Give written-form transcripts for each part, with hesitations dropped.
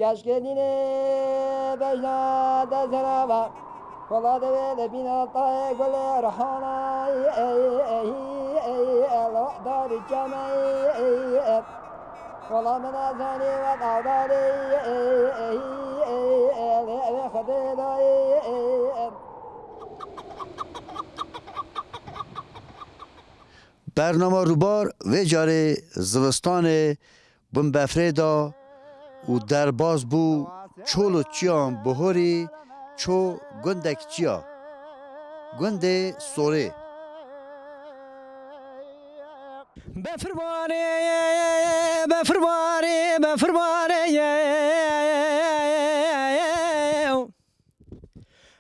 کشکدینه بجنا دزنابا کلا دوید بینا تای گل رحانای لا داری جمعی کلا من ازانی و قاداری خدای دایی برنامه روبار و جاره زوستان بم بفریدا و در باز بو چولو چیان بهوری چو گندک چیا گنده سوره بفرمانه بفرمانه بفرمانه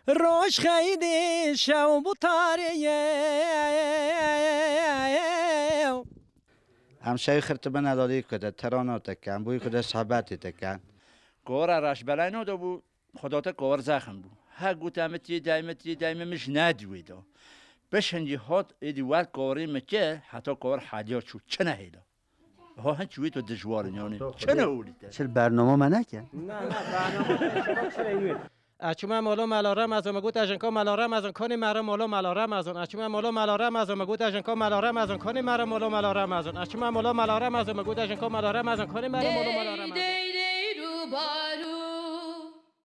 روش خیلی شو بطاره همشه خرط من نداری کده ترانه تکن بوی کده صحبتی تکن کار راش بلای نده بود خدا تا کار زخم بود ها گوتم دائما مش ندویده بشنجی هات ایدی وقت کاری مکه حتی کار حاجات شو چه نهیده ها هنچوی تو دشوار نیانی چه نهولیده چه برنامه من نکن نه برنامه اچما مولا ملارم از مگوت اجنکا ملارم از کنی مرا مولا ملارم از اچما مولا ملارم از مگوت اجنکا ملارم از کنی مرا مولا ملارم از اچما مولا ملارم از مگوت اجنکا ملارم از کنی مرا مولا ملارم از